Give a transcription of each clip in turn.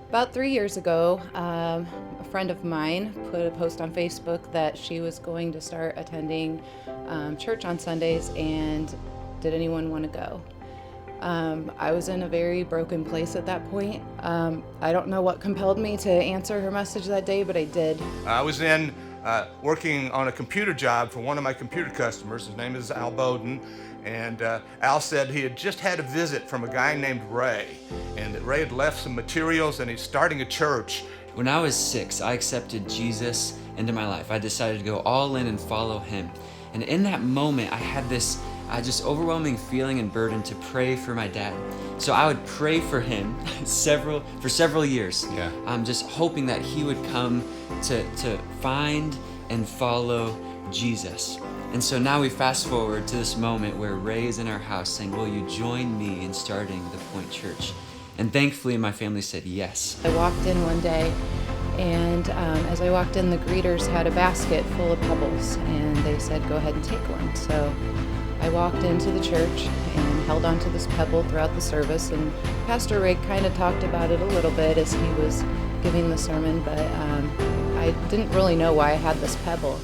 About 3 years ago, a friend of mine put a post on Facebook that she was going to start attending church on Sundays, and did anyone want to go? I was in a very broken place at that point. I don't know what compelled me to answer her message that day, but I did. I was in working on a computer job for one of my computer customers. His name is Al Bowden. And Al said he had just had a visit from a guy named Ray, and that Ray had left some materials and he's starting a church. When I was 6, I accepted Jesus into my life. I decided to go all in and follow him. And in that moment, I had this just overwhelming feeling and burden to pray for my dad. So I would pray for him for several years. Yeah. Just hoping that he would come to find and follow Jesus. And so now we fast forward to this moment where Ray is in our house saying, will you join me in starting the Pointe Church? And thankfully my family said yes. I walked in one day, and as I walked in, the greeters had a basket full of pebbles, and they said, go ahead and take one. So I walked into the church and held onto this pebble throughout the service, and Pastor Ray kind of talked about it a little bit as he was giving the sermon, but I didn't really know why I had this pebble.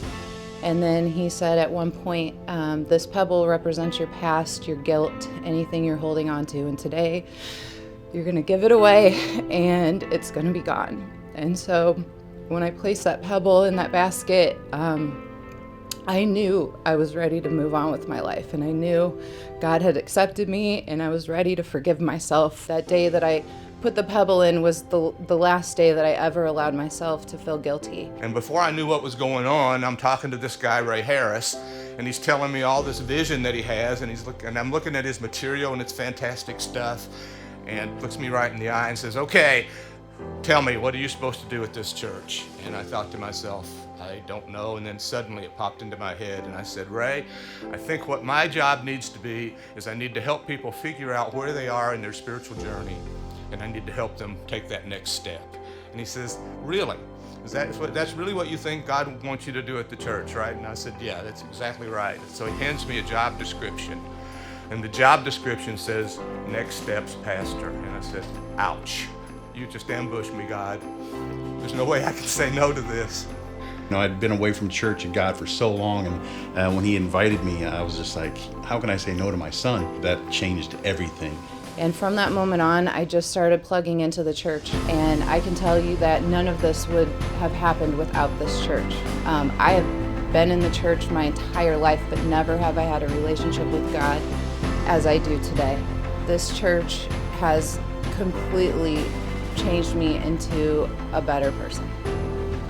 And then he said at one point, this pebble represents your past, your guilt, anything you're holding on to. And today, you're going to give it away and it's going to be gone. And so when I placed that pebble in that basket, I knew I was ready to move on with my life. And I knew God had accepted me, and I was ready to forgive myself. That day that I put the pebble in was the last day that I ever allowed myself to feel guilty. And before I knew what was going on, I'm talking to this guy, Ray Harris, and he's telling me all this vision that he has, and I'm looking at his material, and it's fantastic stuff, and looks me right in the eye and says, okay, tell me, what are you supposed to do at this church? And I thought to myself, I don't know. And then suddenly it popped into my head, and I said, Ray, I think what my job needs to be is I need to help people figure out where they are in their spiritual journey, and I need to help them take that next step. And he says, really? That's really what you think God wants you to do at the church, right? And I said, yeah, that's exactly right. So he hands me a job description, and the job description says, next steps, pastor. And I said, ouch, you just ambushed me, God. There's no way I can say no to this. I'd been away from church and God for so long, and when he invited me, I was just like, how can I say no to my son? That changed everything. And from that moment on, I just started plugging into the church. And I can tell you that none of this would have happened without this church. I have been in the church my entire life, but never have I had a relationship with God as I do today. This church has completely changed me into a better person.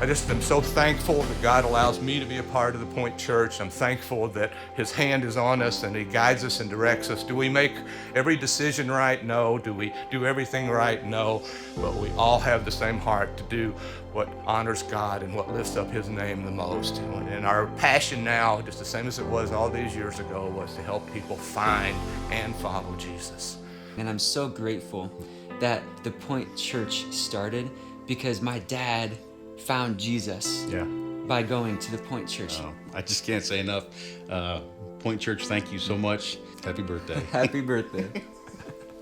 I just am so thankful that God allows me to be a part of the Pointe Church. I'm thankful that his hand is on us and he guides us and directs us. Do we make every decision right? No. Do we do everything right? No. But we all have the same heart to do what honors God and what lifts up his name the most. And our passion now, just the same as it was all these years ago, was to help people find and follow Jesus. And I'm so grateful that the Pointe Church started because my dad found Jesus by going to the Pointe Church. I just can't say enough. Pointe Church, thank you so much. Happy birthday. Happy birthday.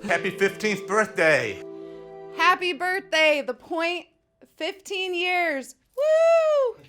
Happy 15th birthday. Happy birthday, the Pointe, 15 years. Woo!